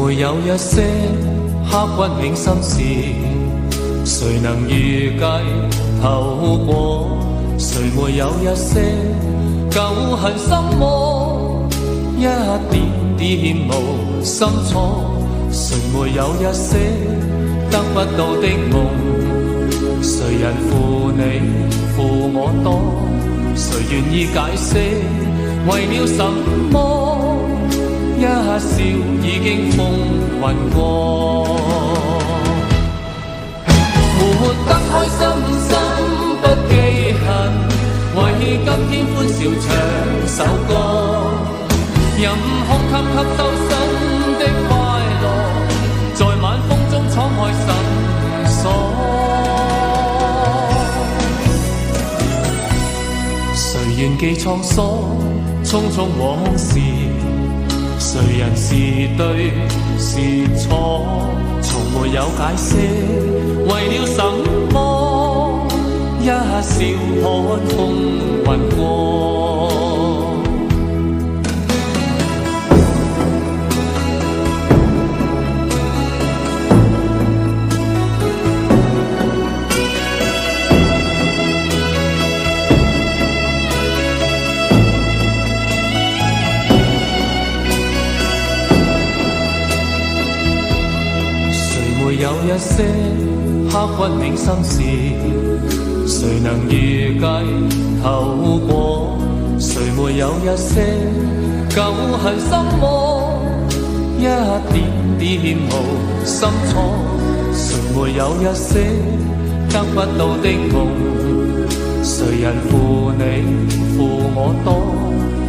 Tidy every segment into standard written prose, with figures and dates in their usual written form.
沒有一些刻骨銘心事？誰能預計後果？誰沒有一些舊恨心魔？一點點無心錯。誰沒有一些得不到的夢？誰人負你負我多？誰願意解釋為了什麼？一笑已經風雲過，活得開心心不記恨，為今天歡笑唱首歌，任空給吸收新的快樂，在晚風中敞開心鎖。誰願記滄桑，匆匆往事？誰人是對是錯？從沒有解釋，為了什麼？一笑看風雲過。有一些刻骨銘心事，誰能預計後果？誰沒有一些舊恨心魔？一點點無心錯。誰沒有一些得不到的夢？誰人負你負我多？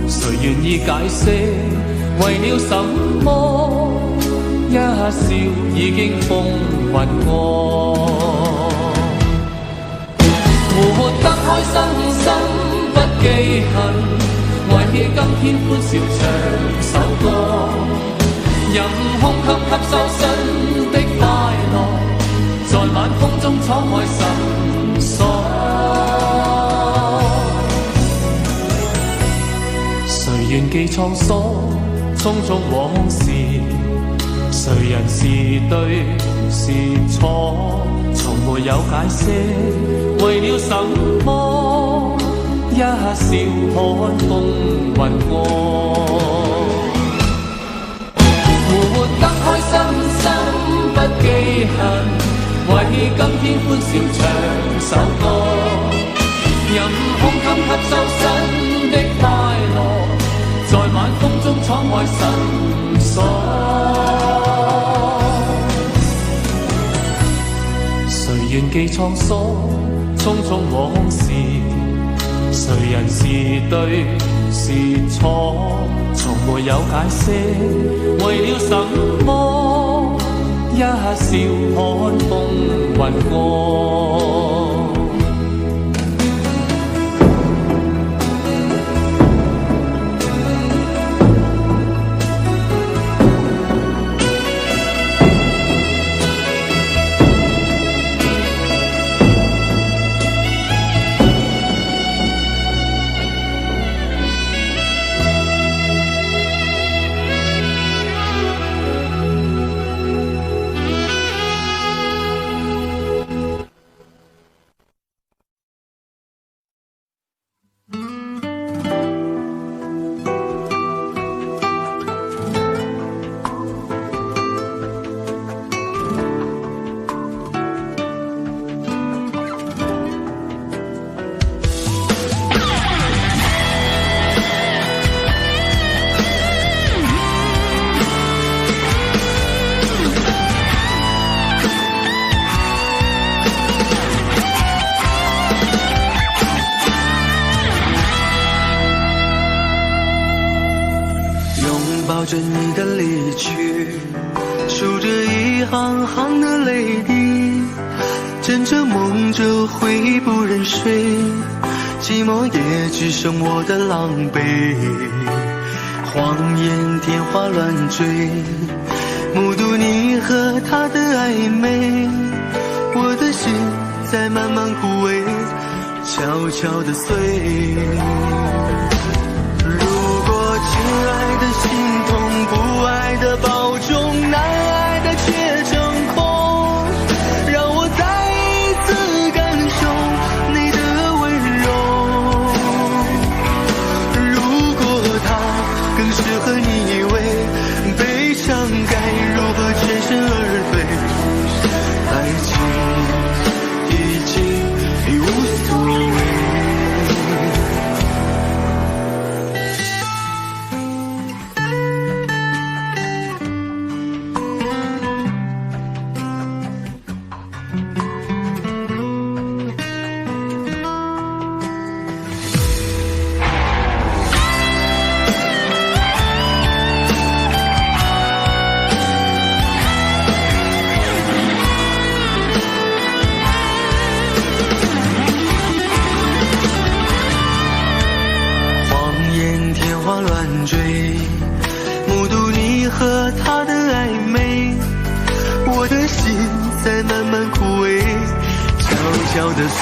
誰願意解釋為了什麼？一笑已經風雲過，活得開心心不記恨，為今天歡笑唱首歌，任空給吸收新的快樂，在晚風中敞開心鎖。誰願記滄桑，匆匆往事？誰人是對是錯？從沒有解釋，為了什麼？一笑看風雲過，活得開心心不記恨，為今天歡笑唱首歌，任空給吸收新的快樂，在晚風中敞開心鎖。誰願記滄桑，匆匆往事？誰人是對是錯？從沒有解釋，為了什麼？一笑看風雲過。抱着你的离去，数着一行行的泪滴，枕着梦着会不忍睡，寂寞也只剩我的狼狈。谎言天花乱坠，目睹你和他的暧昧，我的心在慢慢枯萎，悄悄地碎。如果亲爱的心痛，不爱的保重，难笑得碎。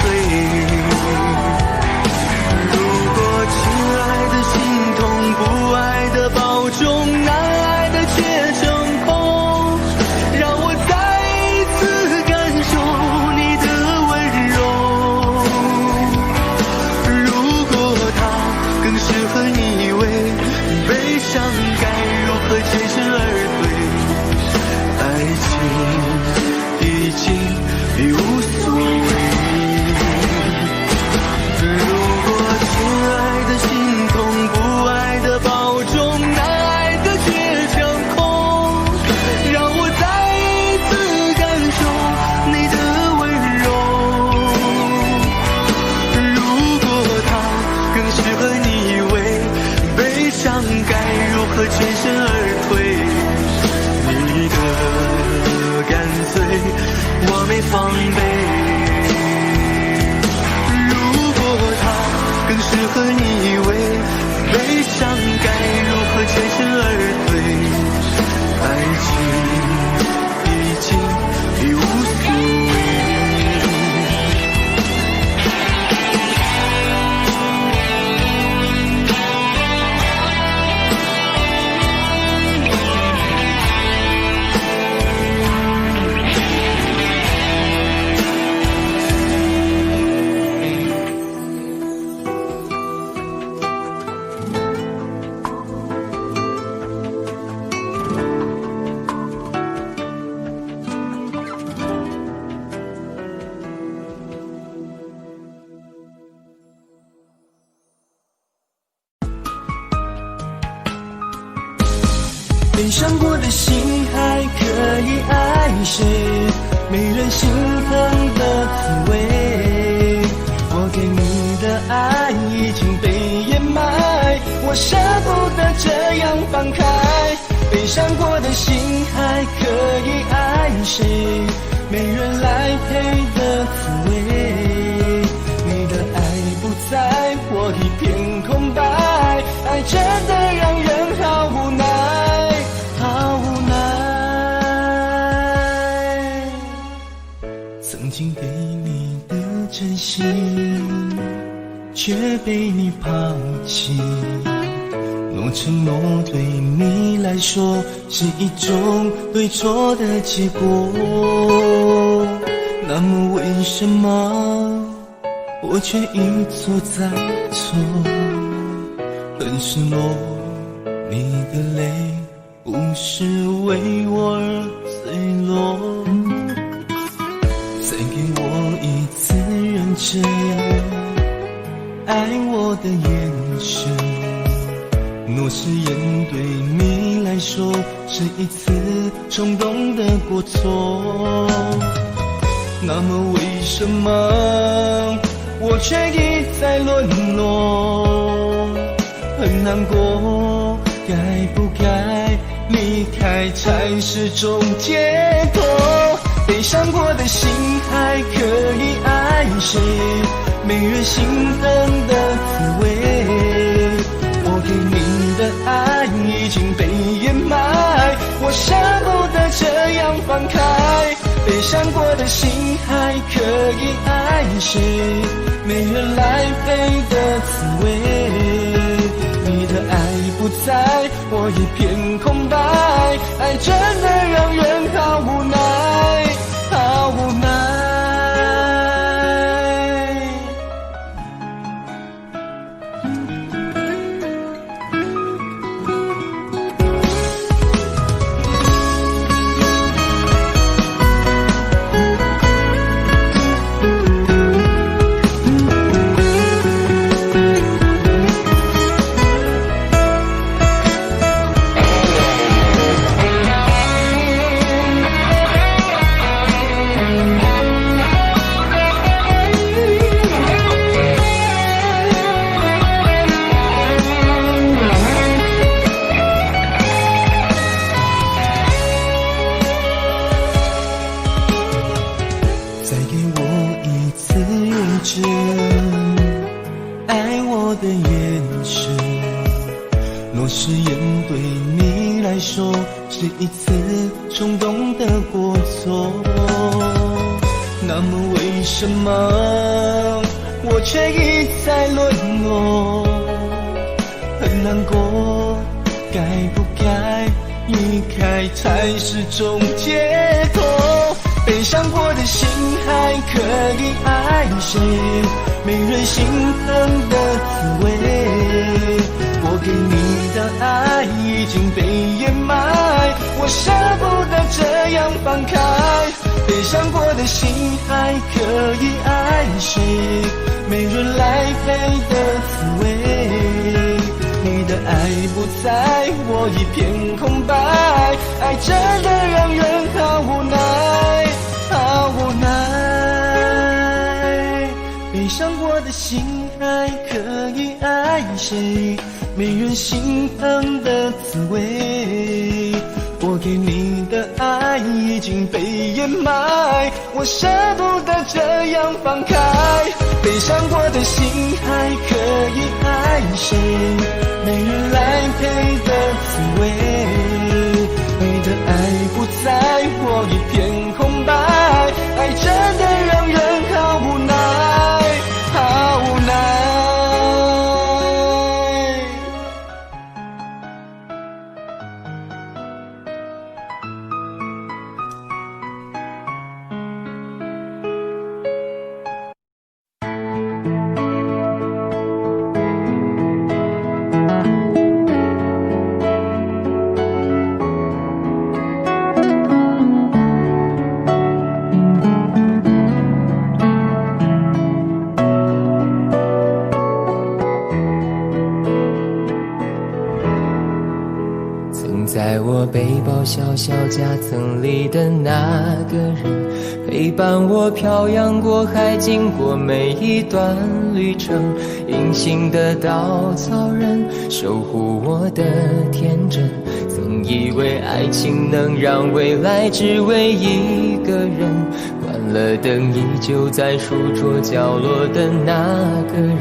如果亲爱的心痛，不爱的保重，难爱的却成空，让我再一次感受你的温柔。如果它更适合你为悲伤，该如何全身而退？爱情已经已无所谓。如果亲爱的心痛，不爱的保重，难爱的却成空，让我再一次感受你的温柔。如果它更适合你为悲伤，该如何全身而退？你的干脆我没防备。更适合你为悲伤，该如何全身而退？爱情已经已无所谓。悲伤过的心还可以爱谁？没人心疼的滋味。我给你的爱已经被掩埋，我舍不得这样放开。悲伤过的心还可以爱谁？没人来陪的滋味。你的爱不在，我一片空白，爱真的让人好无奈。好无奈，曾经给你的真心，却被你抛弃。若承诺对你来说是一种对错的结果，那么为什么我却一错再错？很失落，你的泪不是为我而坠落，再给我一次让这样爱我的眼神。若誓言对你来说是一次冲动的过错，那么为什么我却一再沦落？很难过，该不该离开才是种解脱？悲伤过的心还可以爱谁？没人心疼的滋味。我给你的爱已经被掩埋，我舍不得这样放开。悲伤过的心还可以爱谁？没人来陪的滋味。你的爱不在，我一片空白，爱真的让人好无奈，好无奈。誓言对你来说是一次冲动的过错，那那么为什么我却一再沦落？很难过，该不该离开才是种解脱？悲伤过的心还可以爱谁？没人心疼的滋味，我给你的爱已经被掩埋，我舍不得这样放开。悲伤过的心还可以爱谁？没人来陪的滋味，你的爱不在，我一片空白，爱真的让人好无奈，好无奈。悲伤过的心还可以爱谁？没人心疼的滋味，我给你的爱已经被掩埋，我舍不得这样放开。悲伤过的心还可以爱谁？没人来陪的滋味，你的爱不在，我一片空白，爱真的让人好无奈，好无奈。在我背包小小夹层里的那个人，陪伴我漂洋过海，经过每一段旅程。隐形的稻草人，守护我的天真。曾以为爱情能让未来只为一个人，关了灯依旧在书桌角落的那个人，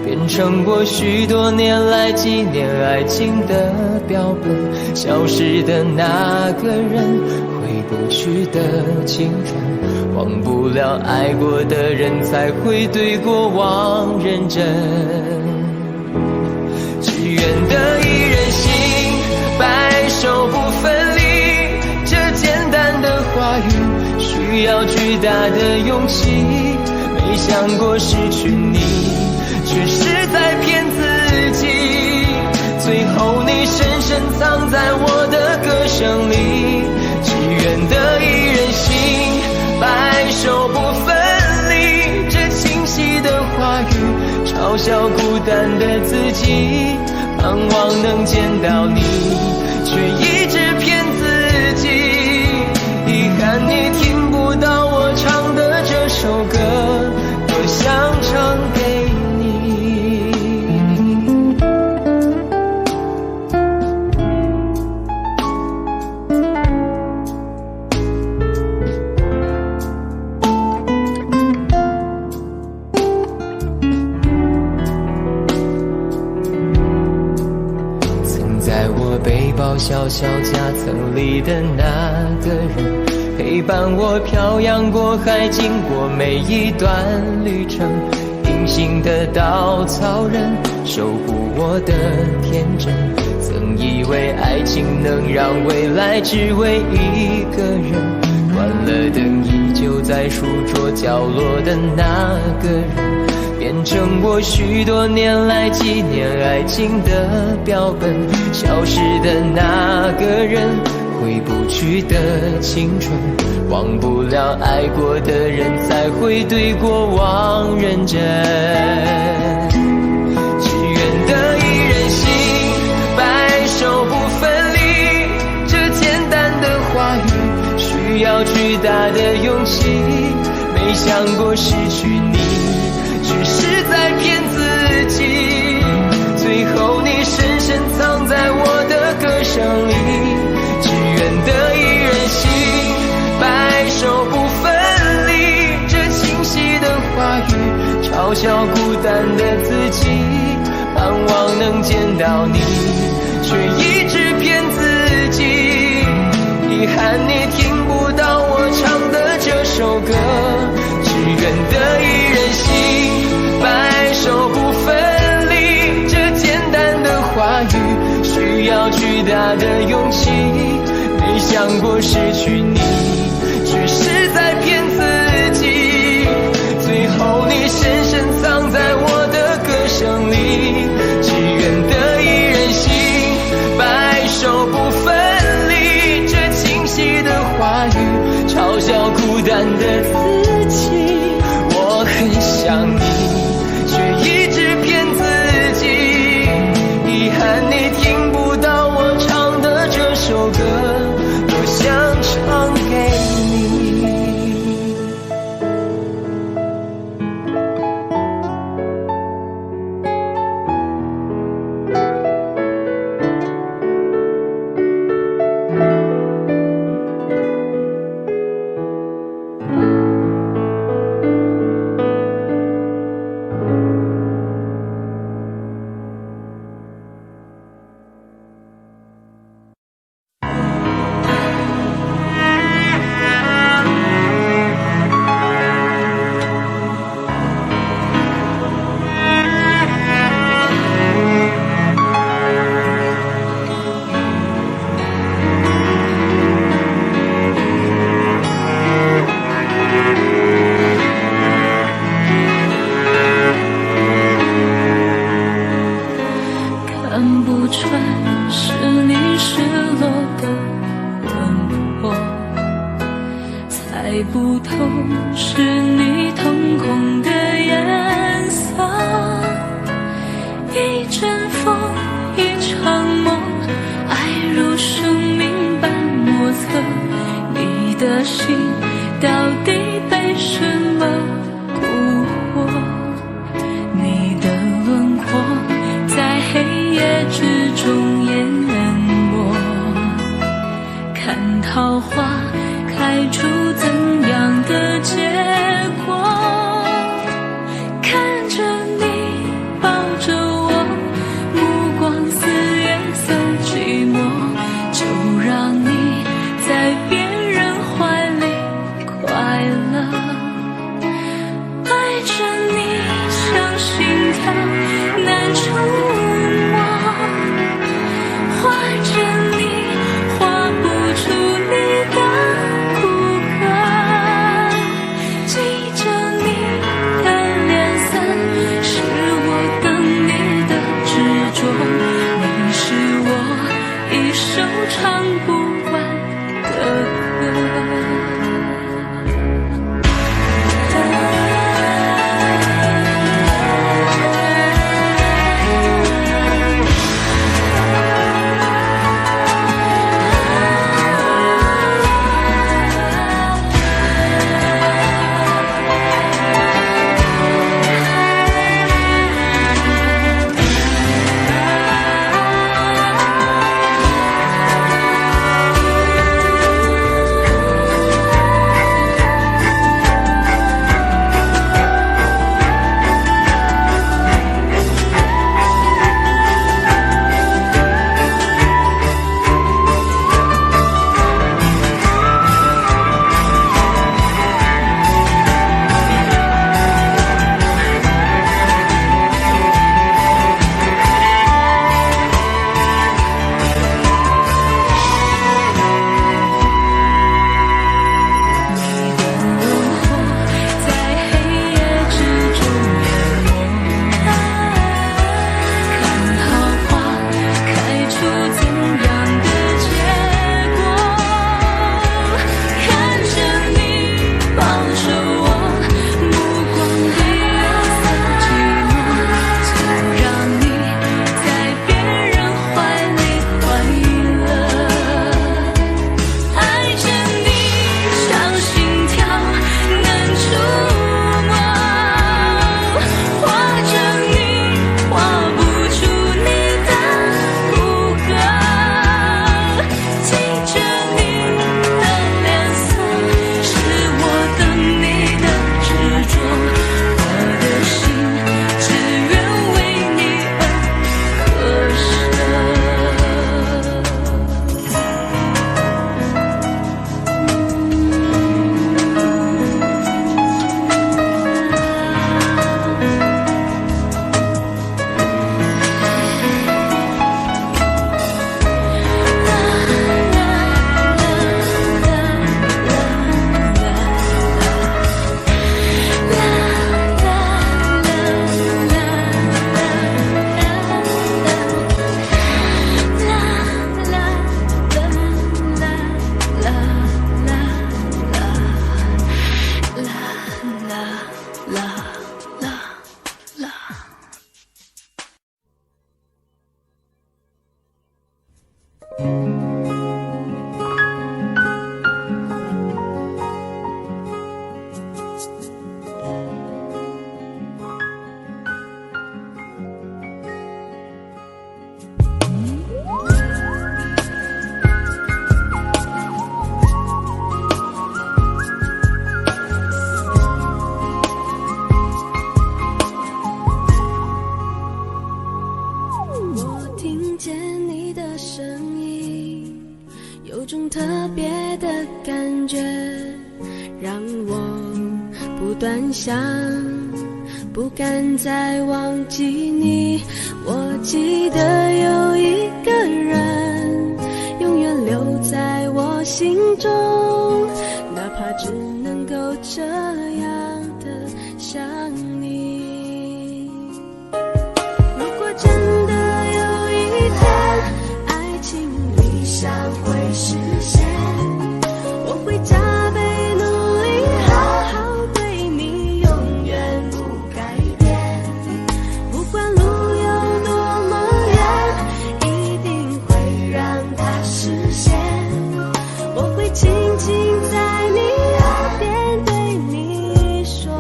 变成我许多年来纪念爱情的标本。消失的那个人，回不去的青春，忘不了爱过的人，才会对过往认真。只愿得一人心，白首不分离，这简单的话语需要巨大的勇气。没想过失去你，却是在骗自己，最后你深深藏在我的歌声里。只愿得一人心，白首不分离，这清晰的话语嘲笑孤单的自己，盼望能见到你，却一直骗自己。遗憾你听不到我唱的这首歌，多想唱给你。曾在我背包小小夹层里的那个人，陪伴我漂洋过海，经过每一段旅程。隐形的稻草人，守护我的天真。曾以为爱情能让未来只为一个人，关了灯依旧在书桌角落的那个人，变成我许多年来纪念爱情的标本。消失的那个人，回不去的青春，忘不了爱过的人，才会对过往认真。只愿得一人心，白首不分离，这简单的话语需要巨大的勇气。没想过失去你，只是在骗自己，最后你深深藏在我的歌声里。只愿得一人心，白首不分离，这清晰的话语嘲笑孤单的自己，盼望能见到你，却一直骗自己。遗憾你听不到我唱的这首歌，愿得一人心，白首不分离。这简单的话语需要巨大的勇气，没想过失去你，只是在骗自己。最后你深深藏在我的歌声里，只愿得一人心，白首不分离。这清晰的话语嘲笑孤单的自己，我很想你，却一直骗自己。遗憾你听不到我唱的这首歌，多想唱给不敢再忘记你。我记得有一个人永远留在我心中，哪怕只能够这样的想你。如果真的有一天爱情理想会实现，我会加倍努力好好对你，永远不改变。不管路有多么远，一定会让它实现。我会轻轻在你耳边对你说，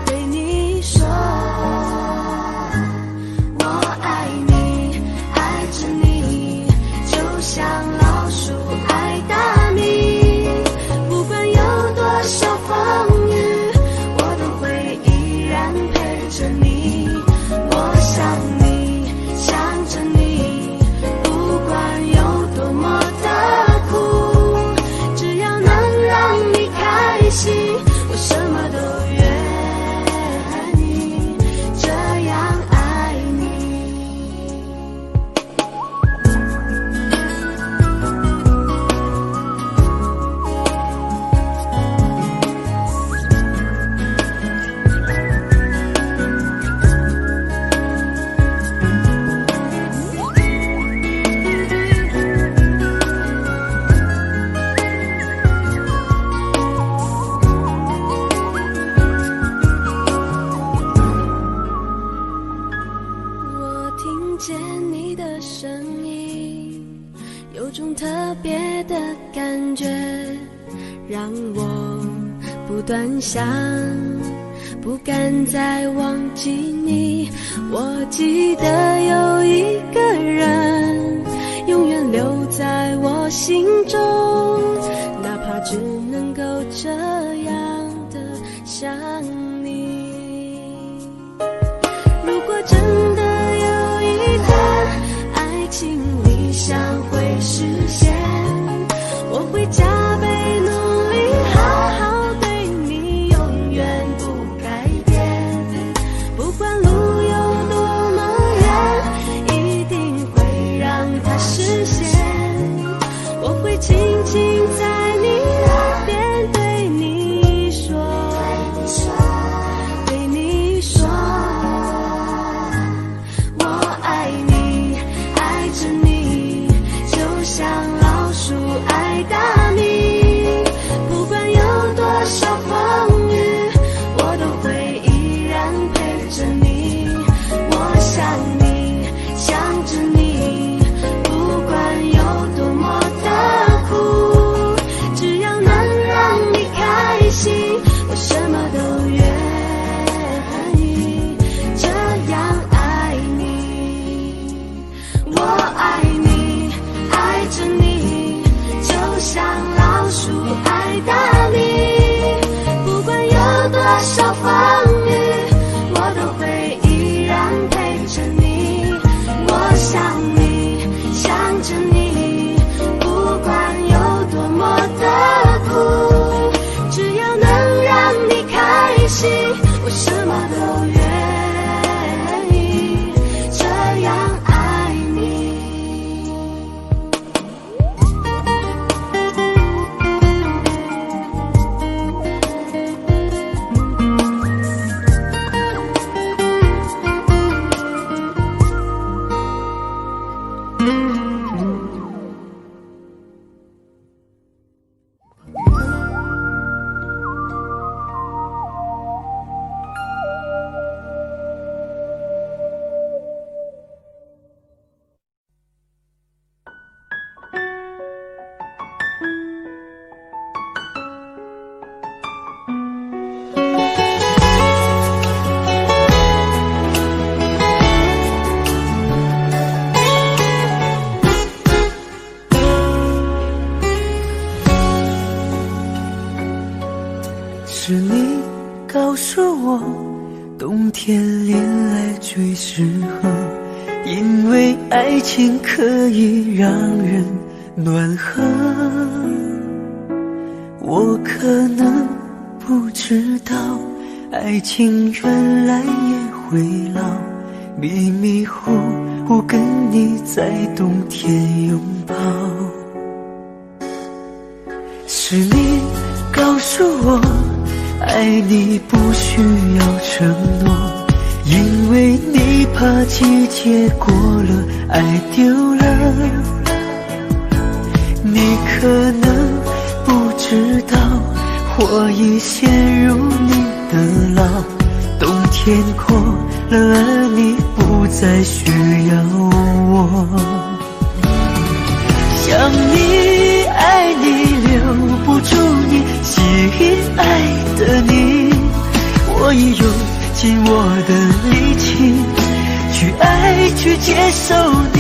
对你说，我爱你，爱着你，就像老鼠爱大米。不管有多少风雨，我都会依然陪着你。我想你，想着你，不管有多么的苦，只要能让你开心，我什么都愿意，这样爱你。我听见你的声音，有种特别的感觉，让我不断想，不敢再忘记你。我记得有一个人永远留在我心中，哪怕只能够这样的想你。如果真的有一天爱情理想会实现，我会加倍努力好好对你，永远不改变。不管路有多么远，一定会让它实现。我会轻轻在你耳边对你说，对你说，我爱你，爱着你，就像老鼠爱大米。不管有多少风雨，我都会依然陪着你。我想你，想着你，不管有多么的苦，只要能让你开心，我什么都愿意，这样爱你。我爱你，爱着你，就像老鼠爱大米。不管有多少风雨，我都会依然陪着你。我想你，想着你，不管有多么的苦，只要能让你开心，我什么都愿意，这样爱你。是你告诉我，冬天恋爱最适合，因为爱情可以让人暖和。我可能不知道，爱情原来也会老，迷迷糊糊跟你在冬天拥抱。是你告诉我，爱你不需要承诺，因为你怕季节过了，爱丢了。你可能不知道，我已陷入你的牢，冬天过了，而你不再需要我。想你爱你留不住你，吸引爱的你，我已用尽我的力气去爱去接受你。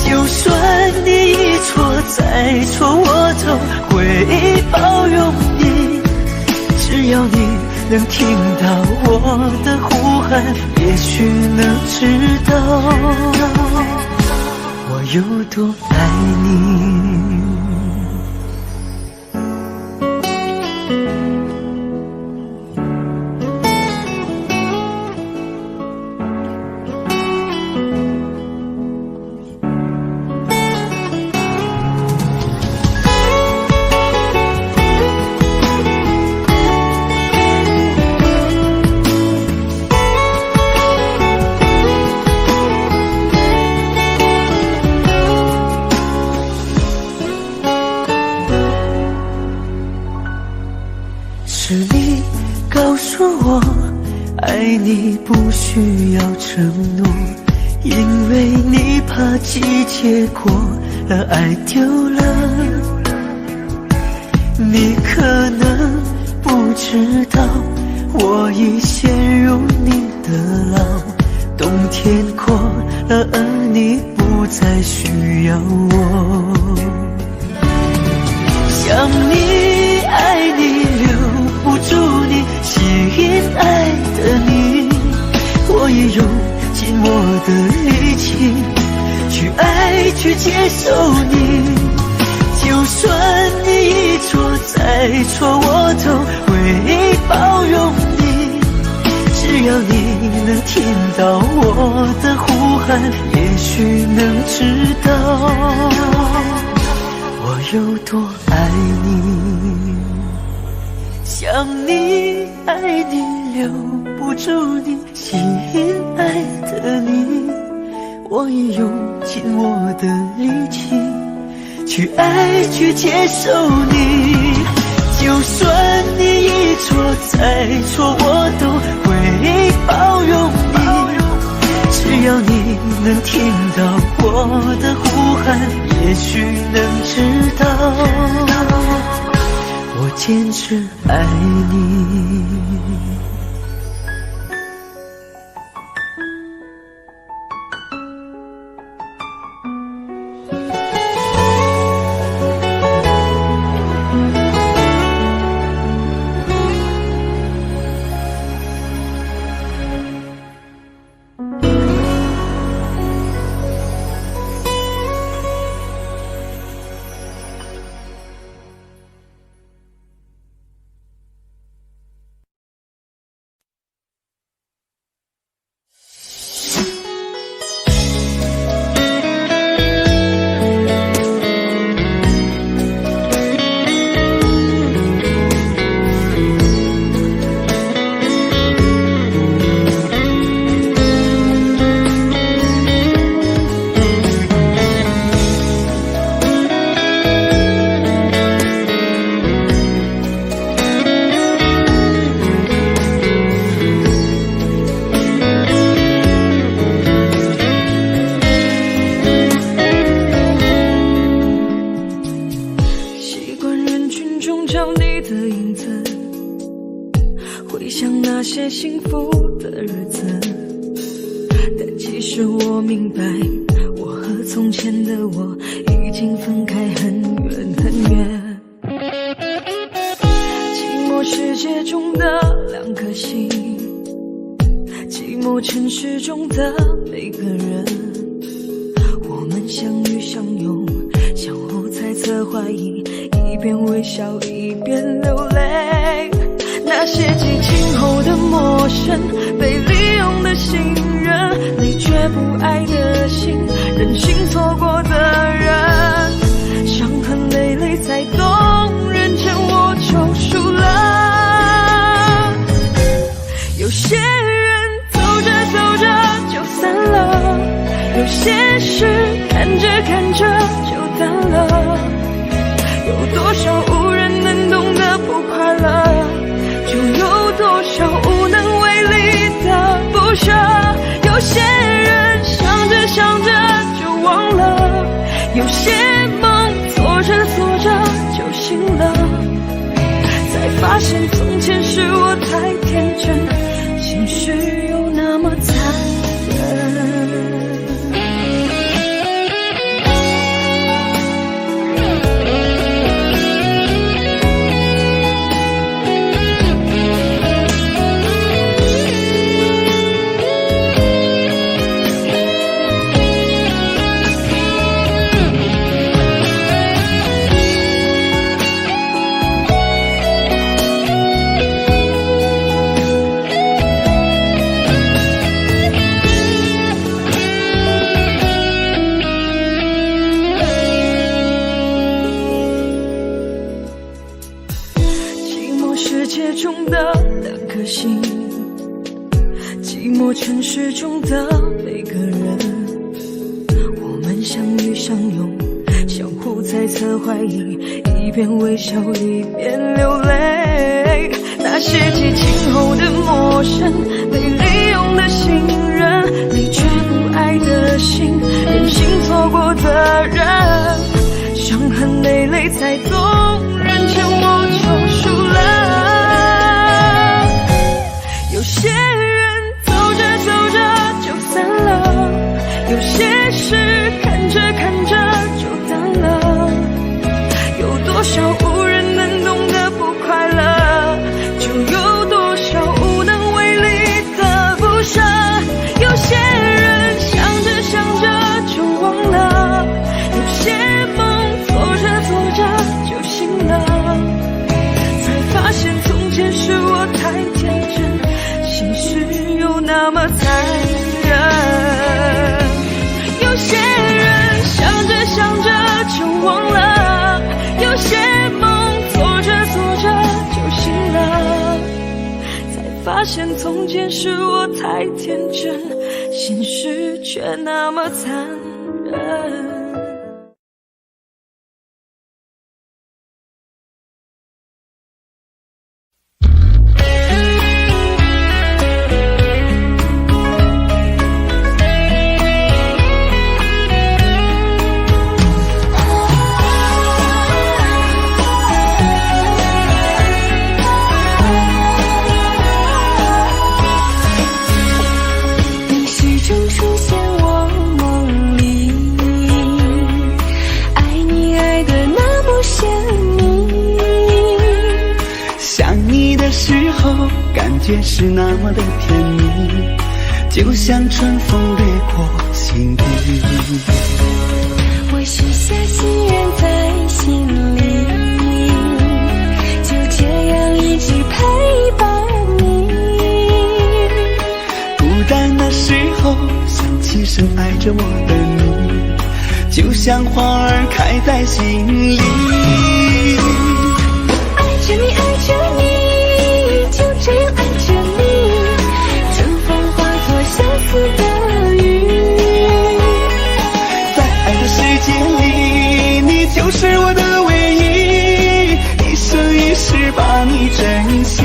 就算你一错再错，我都会包容你。只要你能听到我的呼喊，也许能知道我有多爱你。是你告诉我，爱你不需要承诺，因为你怕季节过了，爱丢了。你可能不知道，我已陷入你的牢，冬天过了，而你不再需要我。想你爱你留不住你，吸引爱的你，我也用尽我的力气去爱去接受你。就算你一错再错，我都会包容你。只要你能听到我的呼喊，也许能知道我有多爱你。想你爱你留不住你，吸引爱的你，我已用尽我的力气去爱去接受你。就算你一错再错，我都会包容你。只要你能听到我的呼喊，也许能知道我坚持爱你。幸福的日子，但其实我明白，我和从前的我已经分开很远很远。寂寞世界中的两颗心，寂寞城市中的每个人，我们相遇相拥，相互猜测怀疑，一边微笑一边流泪。那些些激情后的陌生，被利用的信任，你却不爱的心，任性错过的人，伤痕累累才动人，欠我就输了。有些人走着走着就散了，有些事看着看着就淡了，有多少无人能懂的不快乐，就有多少无能为力的不舍。有些人想着想着就忘了，有些梦做着做着就醒了，才发现从前是我太天真，现实又那么残忍。城市中的每个人，我们相遇相拥，相互猜测怀疑，一边微笑一边流泪。那些激情后的陌生，被利用的信任，你却不爱的心，任性错过的人，伤痕累累才动人，欠我就输了。有些有些事看着看着就淡了，有多少无人能懂的不快乐，就有多少无能为力的不舍。有些人想着想着就忘了，有些梦做着做着就醒了，才发现从前是我太天真，现实又那么残忍。有些人想着想着就忘了，有些梦做着做着就醒了，才发现从前是我太天真，现实却那么残忍。是那么的甜蜜，就像春风掠过心底。我许下心愿在心里，就这样一直陪伴你。孤单的时候想起深爱着我的你，就像花儿开在心里。爱着你爱着你，就这样爱着你，春风化作相思的雨。在爱的世界里，你就是我的唯一，一生一世把你珍惜。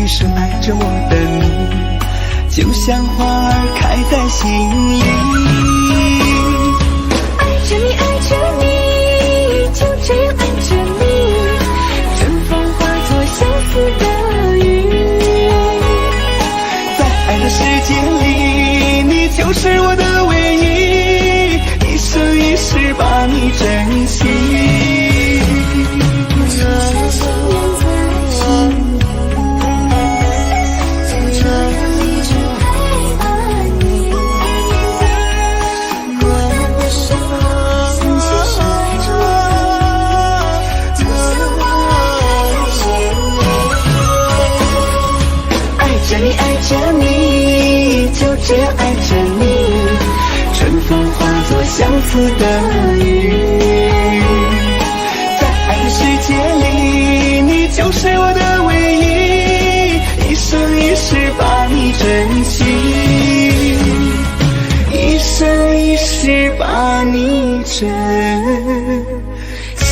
深爱着我的你，就像花儿开在心里。爱着你爱着你，就这样爱着你，春就是我的唯一，一生一世把你珍惜。这样爱着你，春风化作相思的雨，在爱的世界里，你就是我的唯一，一生一世把你珍惜，一生一世把你珍惜。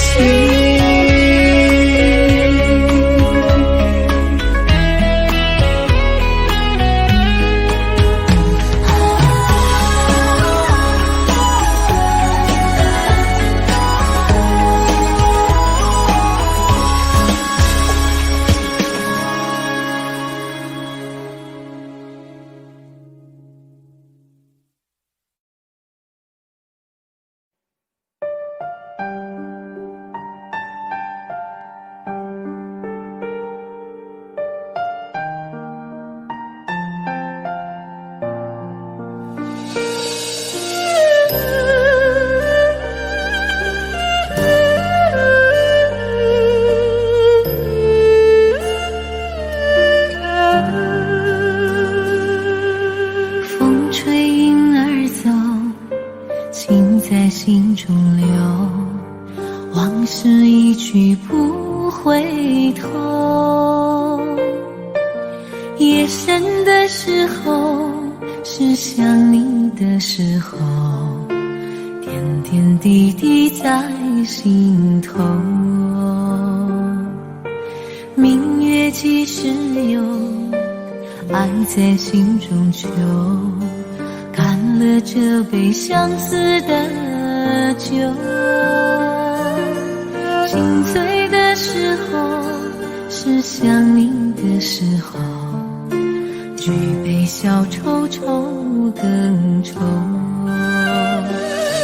心中留，往事一去不回头。夜深的时候，是想你的时候，点点滴滴在心头。明月几时有，爱在心中求，干了这杯相思的酒。心醉的时候，是想你的时候，举杯消愁愁更愁。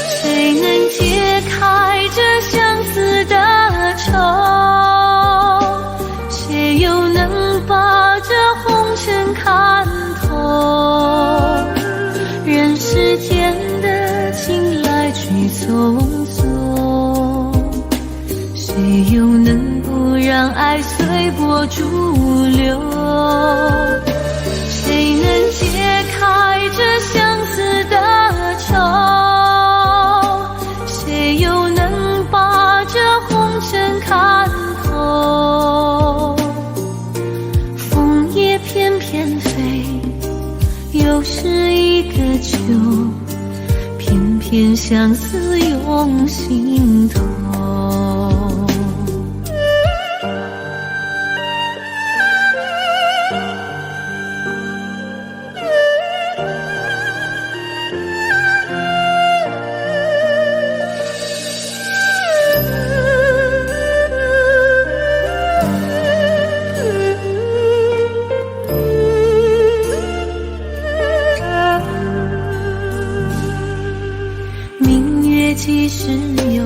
谁能解开这相思的愁？谁又能把这红尘看透？人世间的情来去匆匆，谁又能不让爱随波逐流？谁能解开这相思的愁？谁又能把这红尘看透？枫叶翩翩飞，又是一个秋，偏偏相思涌心头。几时有，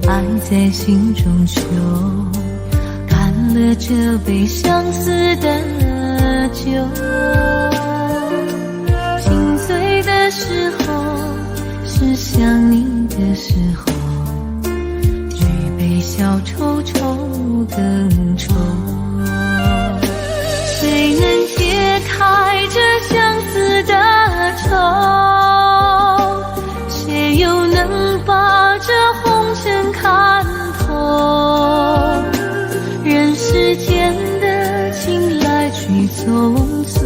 爱在心中求，干了这杯相思的酒。心醉的时候，是想你的时候，举杯消愁愁更愁。谁能解开这相思的愁？谁又能把这红尘看透？人世间的情来去匆匆，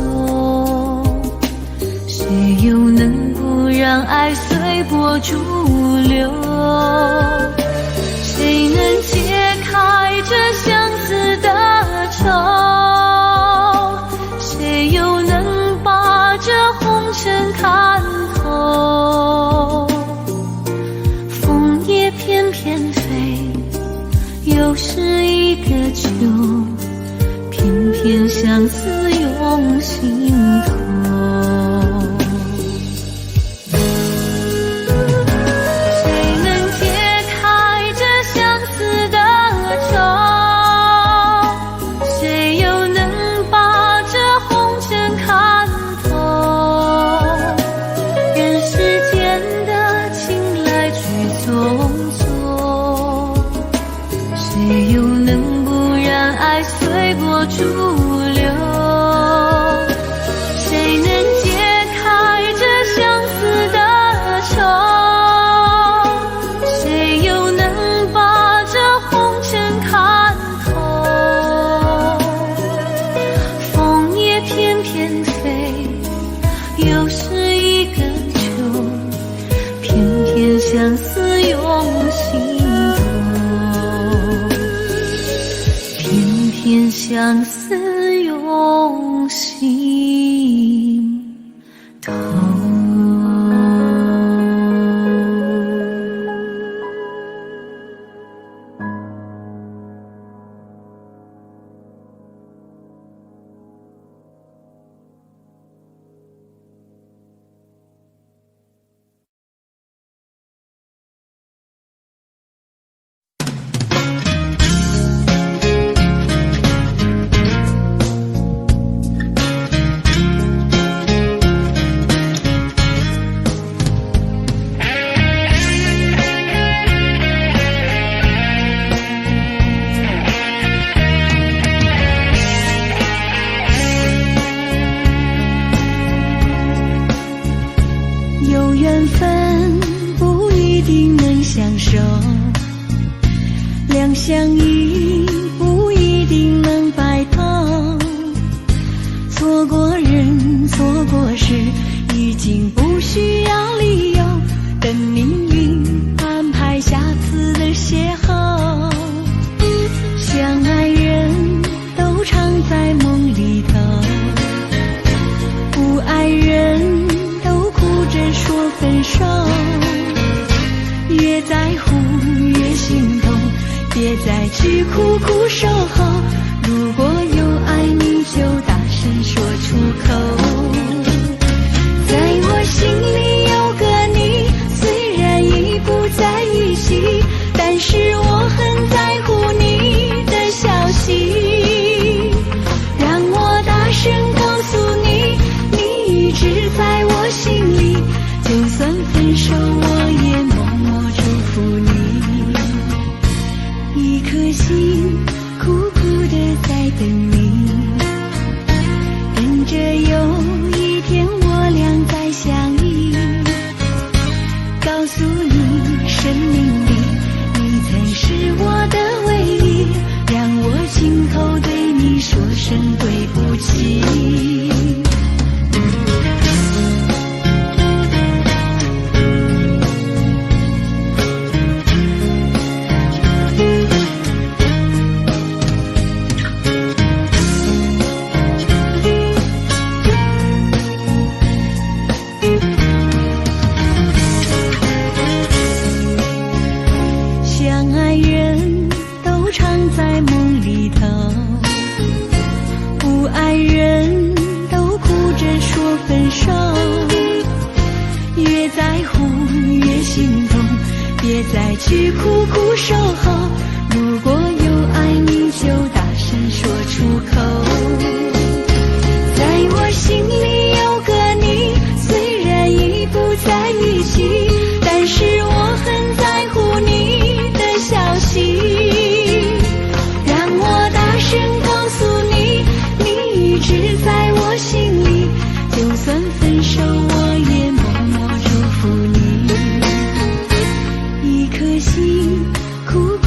谁又能不让爱随波逐流？谁能解开这相思的愁？谁又能把这红尘看透？枫叶翩翩飞，又是一个秋，偏偏相思涌心头。爱随波逐流，谁能解开这相思的愁？谁又能把这红尘看透？枫叶翩翩飞，又是一个秋，偏偏相思涌心头，偏偏相思涌心头。有缘分不一定能相守，两相依不一定能白头。错过人，错过事，已经不需要理由，等命运安排下次的邂逅。相爱人都常在梦里头，不爱人说分手，越在乎越心痛，别再去苦苦守候。如果有爱你就大声说出口，在我心里有个你，虽然已不在一起，但是我很在乎你的消息。让我大声告诉你，你一直在我心里，就算分手我也默默祝福你，一颗心苦苦的在等你，等着有一天我俩再相依。告诉你生命里你曾是我的唯一，让我亲口对你说声对不起。相爱人都常在梦里头，不爱人都哭着说分手。越在乎越心痛，别再去苦苦守候。如果有爱你就大声说出口，在我心里有个你，虽然已不在一起，但是我很在乎你的消息。让我大声告诉你，你一直在我心里，就算分手我也默默祝福你，一颗心苦苦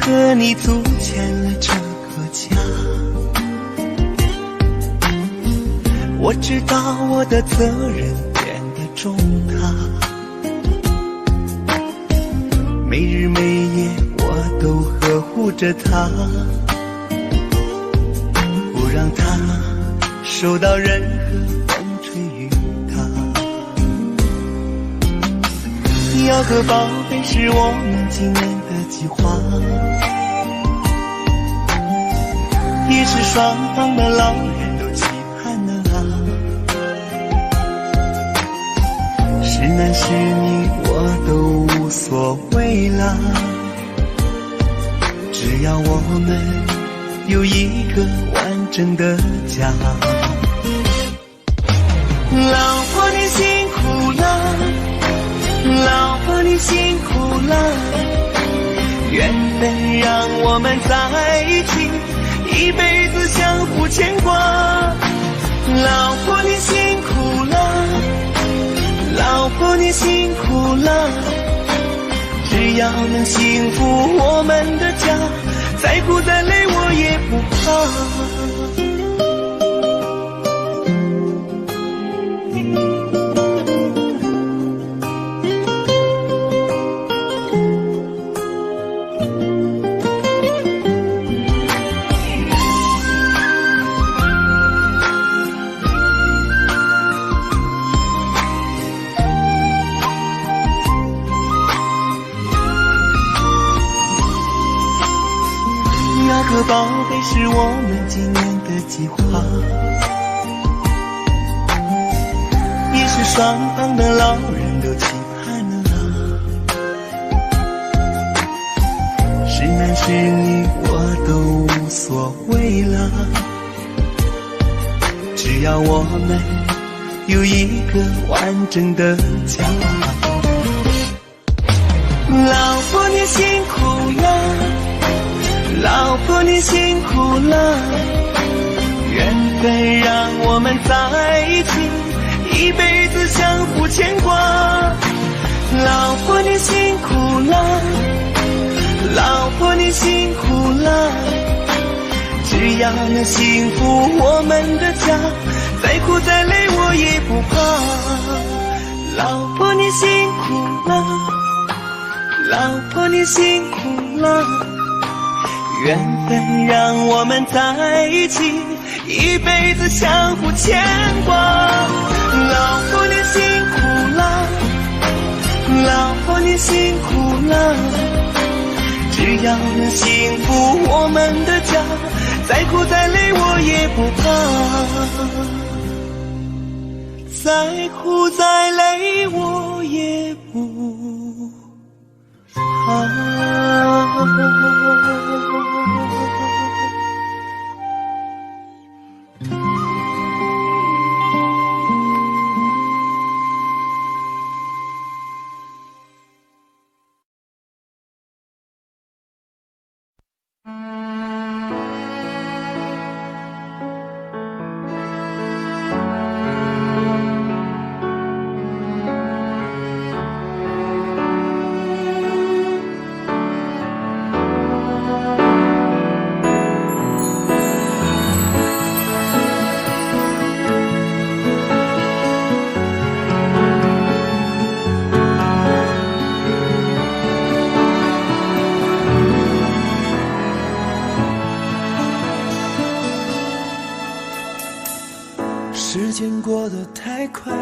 和你组建了这个家。我知道我的责任变得重大，没日没夜我都呵护着她，不让她受到任何风吹雨打。要个宝贝是我们今年的计划，也是双方的老人都期盼的啊。是男是女我都无所谓啦，只要我们有一个完整的家。老婆你辛苦了，老婆你辛苦了，缘分让我们在一起，一辈子相互牵挂。老婆你辛苦了，老婆你辛苦了，只要能幸福我们的家，再苦再累我也不怕。个宝贝是我们今年的计划，也是双方的老人都期盼了啊。是男是女我都无所谓了，只要我们有一个完整的家。老婆你辛苦了，老婆你辛苦了，缘分让我们在一起，一辈子相互牵挂。老婆你辛苦了，老婆你辛苦了，只要能幸福我们的家，再苦再累我也不怕。老婆你辛苦了，老婆你辛苦了，缘分让我们在一起，一辈子相互牵挂。老婆你辛苦了，老婆你辛苦了，只要能幸福我们的家，再苦再累我也不怕，再苦再累我也不怕。时间过得太快，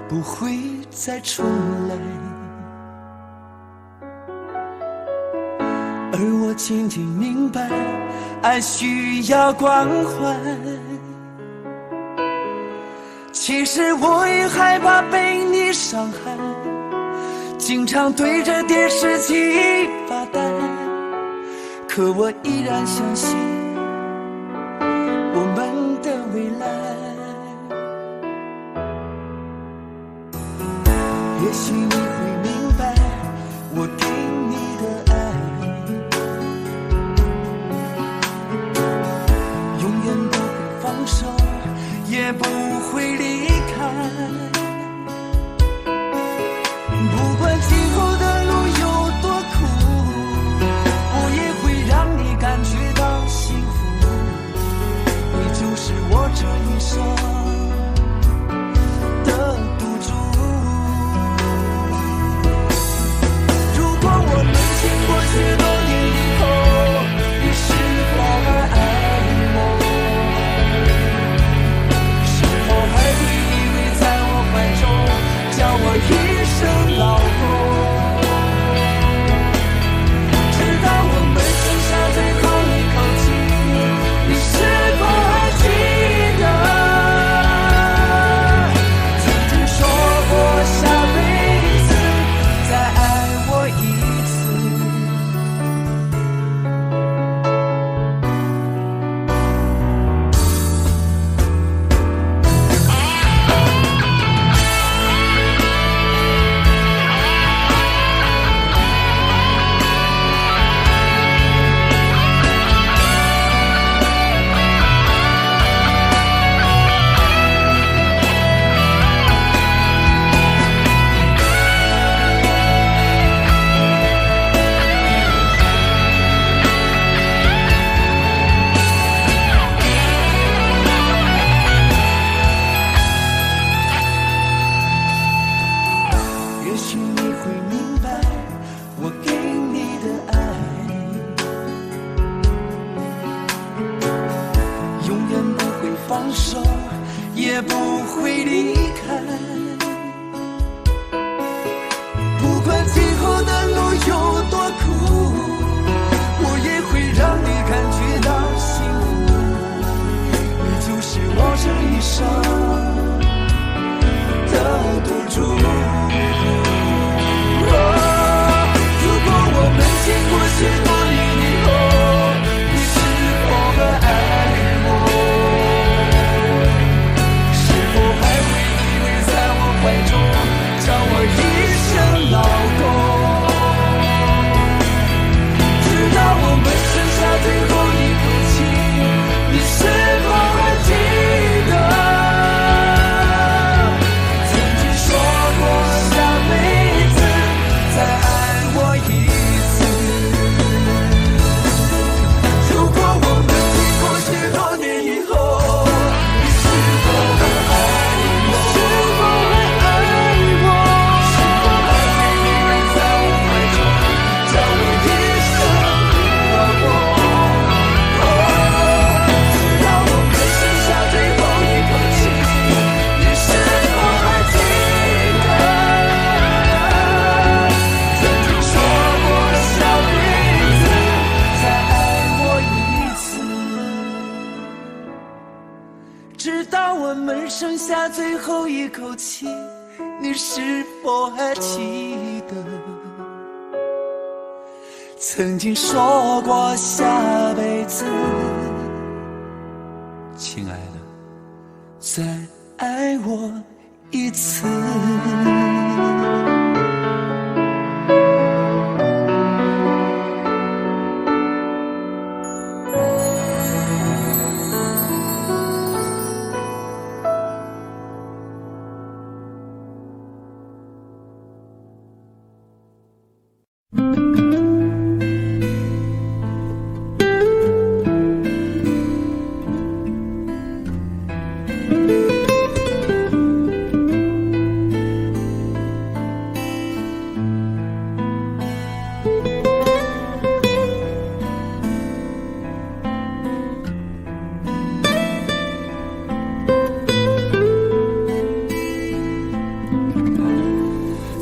不会再重来，而我渐渐明白，爱需要关怀。其实我也害怕被你伤害，经常对着电视机发呆，可我依然相信我们的未来。也许你会明白我给你的爱，永远不会放手，也不会离开。不管今后的路有多苦，我也会一声老公，直到我们剩下最后一口气，你是否还记得曾经说过下辈子再爱我一次？如果我们经过许多年以后，你是否还爱我？是否还爱我？是否还给你留在我怀中，叫我一声老公？直到我们剩下最后一口气，你是否还记得曾经说过下辈子再爱我一次？直到我们剩下最后一口气，你是否还记得曾经说过下辈子，亲爱的，再爱我一次？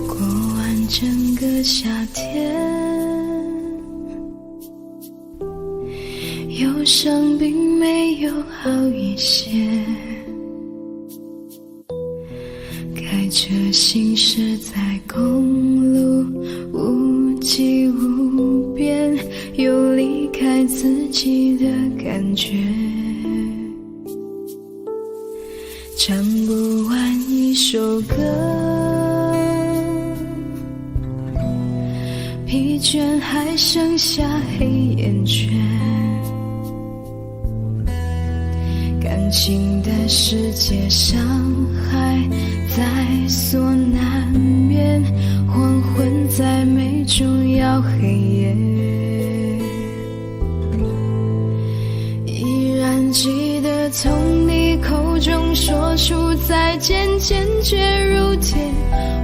过完整个夏天，忧伤并没有好一些，开着行驶在公路，无际无边，有离开自己的感觉，唱不完一首歌，疲倦还剩下黑眼圈，感情的世界伤害在所难免，黄昏再美终要黑夜，依然记得从你口中说出再见，坚决如铁，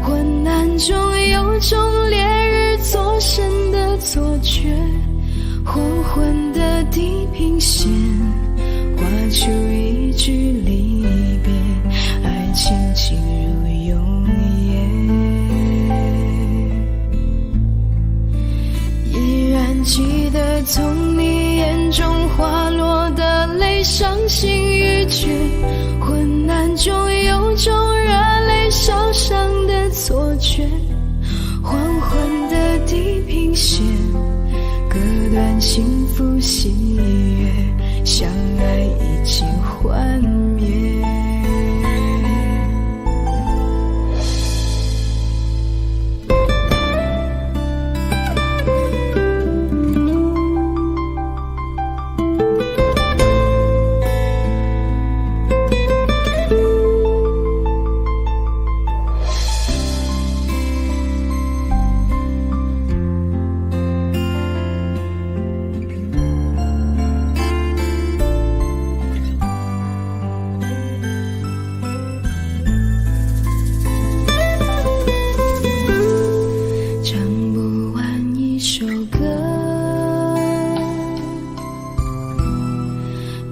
昏暗中有种烈日灼身的错觉，黄昏的地平线画出一句离别，爱情进入永夜，依然记得从你眼中滑落的泪，伤心欲绝，昏暗中有种热泪烧伤的错觉，黄昏的地平线割断幸福喜悦，相爱已经幻灭。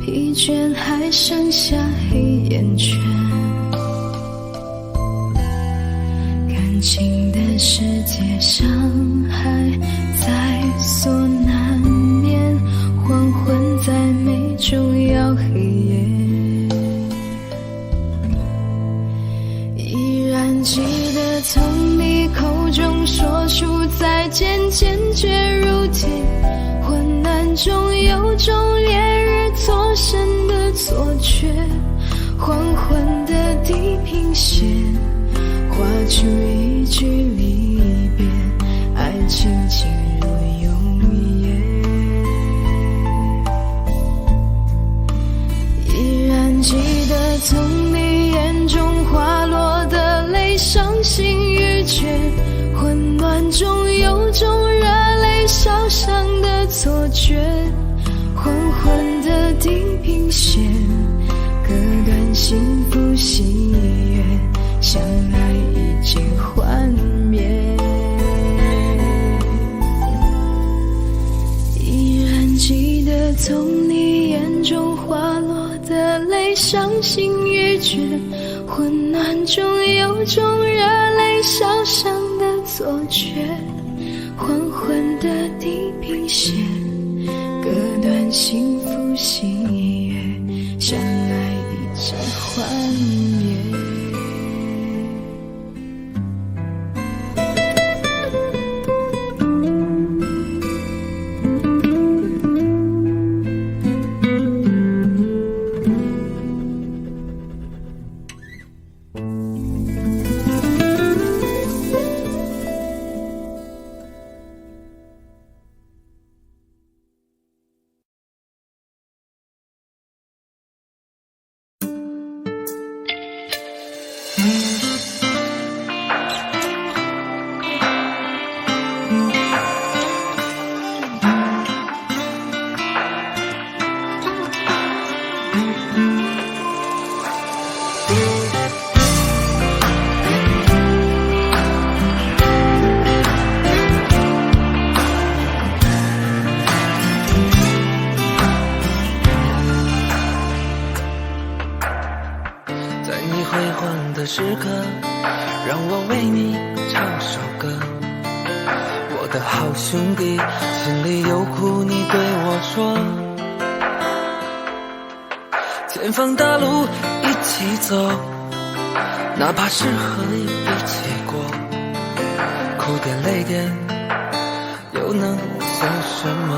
疲倦还剩下黑眼圈，感情的世界伤害在所难免，黄昏再美终要黑夜，依然记得从你口中说出再见，坚决如铁，昏暗中有种烈日灼身的错觉，黄昏的地平线画出一一句离别，爱情进入永夜。依然记得从你眼中滑落的泪，伤心欲绝，混乱中有种热泪烧伤的错觉，缓缓的地平线，割断幸福喜悦，相爱已经幻灭。依然记得从你眼中滑落的泪，伤心欲绝，混乱中有种热泪烧伤的错觉，缓缓的地平线，割断幸福喜悦，相爱已经幻灭。时刻，让我为你唱首歌。我的好兄弟，心里有苦你对我说。前方大路一起走，哪怕是河一起过，哭点泪点又能算什么？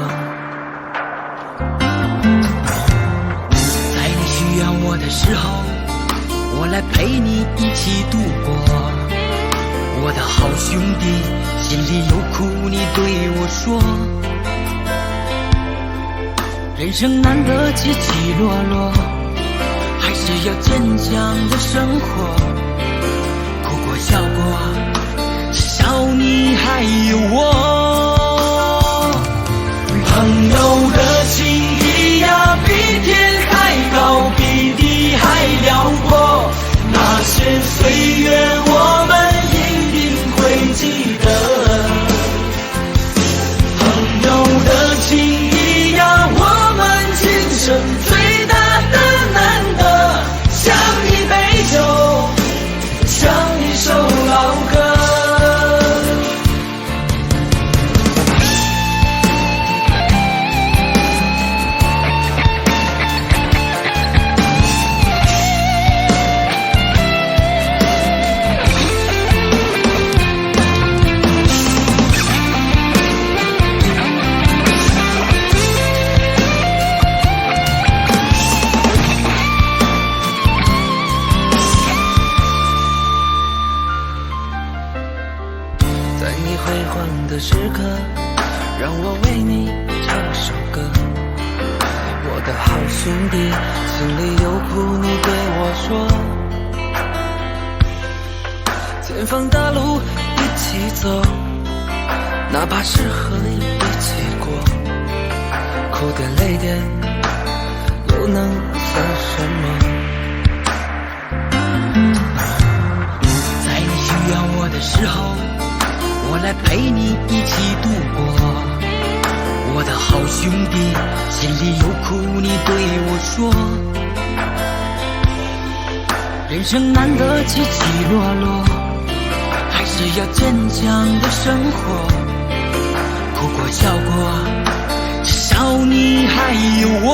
在你需要我的时候，我来陪你一起度过。我的好兄弟，心里有苦你对我说。人生难得起起落落，还是要坚强的生活。哭过笑过，至少你还有我。朋友的情谊呀，比天还高，比地还辽阔。那些岁月我们一定会记得。朋友的情谊呀，我们今生最大的难得，像一杯酒，像一首老歌。的时刻，让我为你唱首歌。我的好兄弟，心里有苦你对我说。前方大路一起走，哪怕是河一起过，哭点泪点又能算什么？在你需要我的时候，我来陪你一起度过。我的好兄弟，心里有苦你对我说。人生难得起起落落，还是要坚强的生活。哭过笑过，至少你还有我。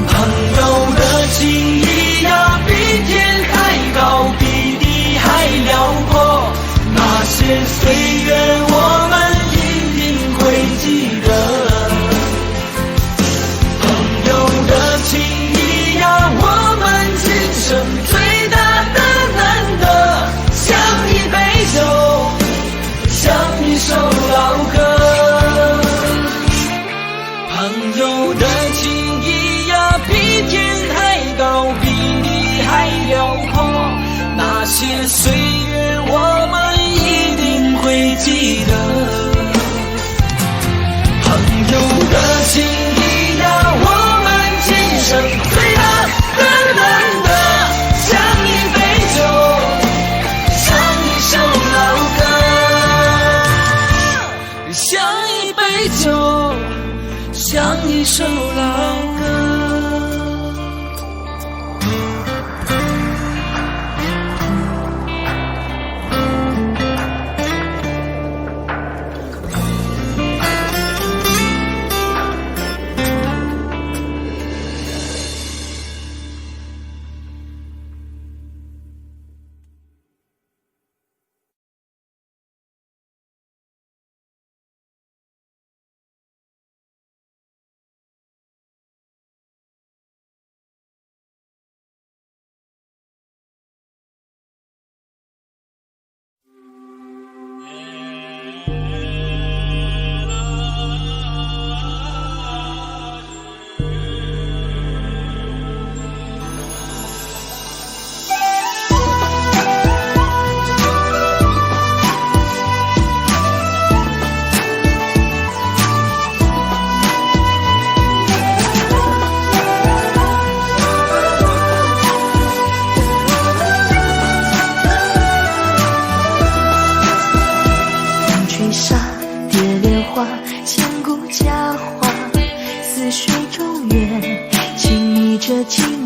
朋友的情谊呀，比天还高，比地还辽阔。那些岁月我们一定会记得。朋友的情谊呀，我们今生最大的难得，岁月我们一定会记得。朋友的情谊呀，我们今生最大的难得，像一杯酒，像一首老歌，像一杯酒，像一首老歌。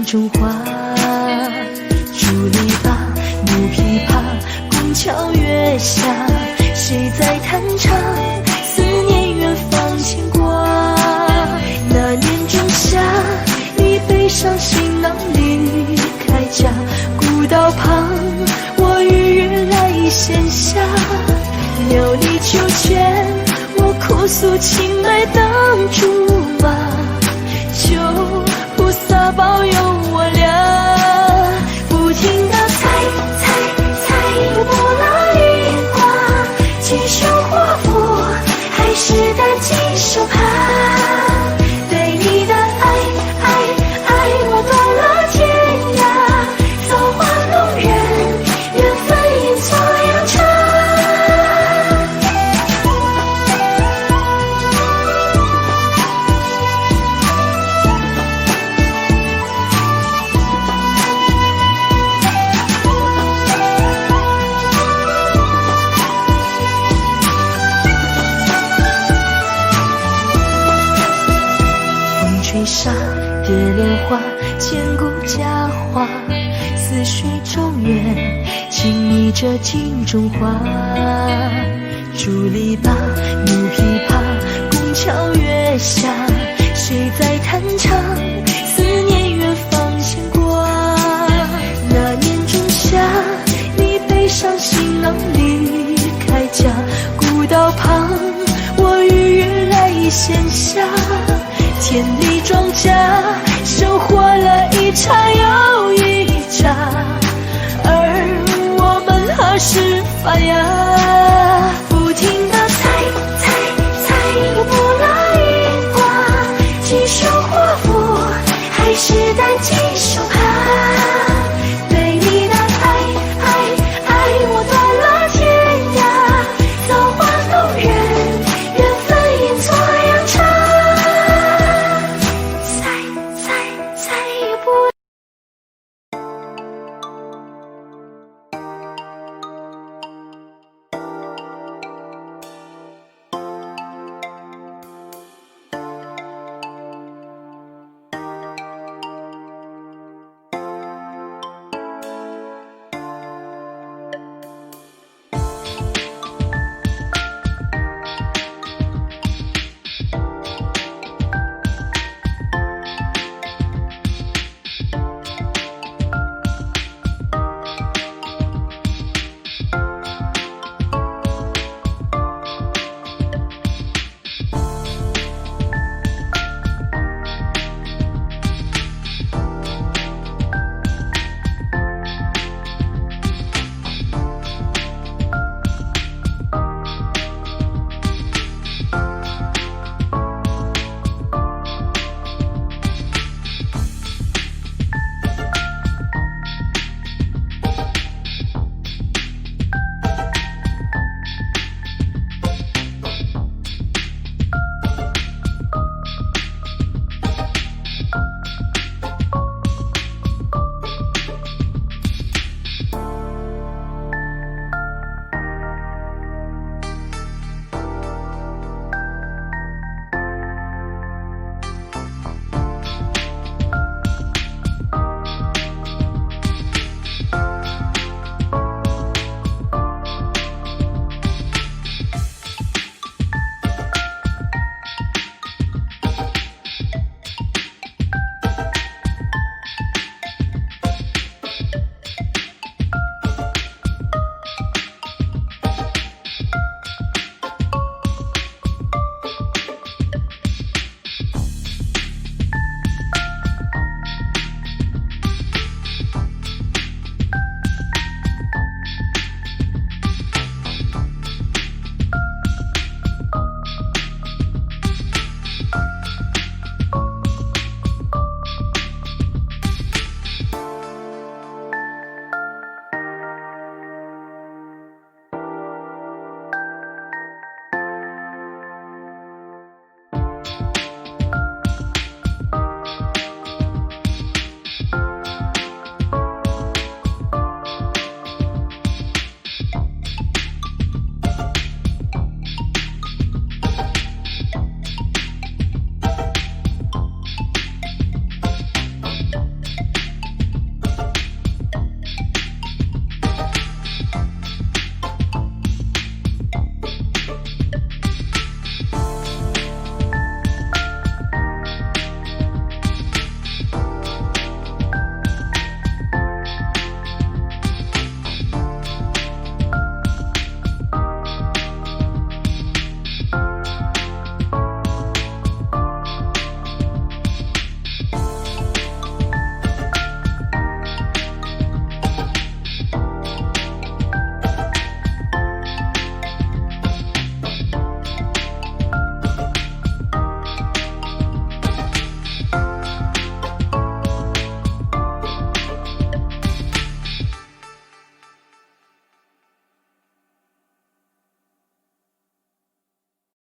中华，竹篱笆，木琵琶，拱桥月下，谁在弹唱？思念远方牵挂。那年仲夏，你背上行囊离开家，古道旁，我与月来闲暇。袅泥秋千，我哭诉青梅当竹马，求菩萨保佑我俩，不停地猜不拉一挂，几手华服，还是得几手帕。对你的爱，我断了天涯，造化弄人，缘分阴错阳差。吹沙蝶莲花，千古佳话。似水中月，轻昵着镜中花。竹篱笆，木琵琶，拱桥月下，谁在弹唱？思念远方牵挂。那年仲夏，你背上行囊离开家，古道旁，我与月来闲暇。田里庄稼收获了一茬又一茬，而我们何时发芽？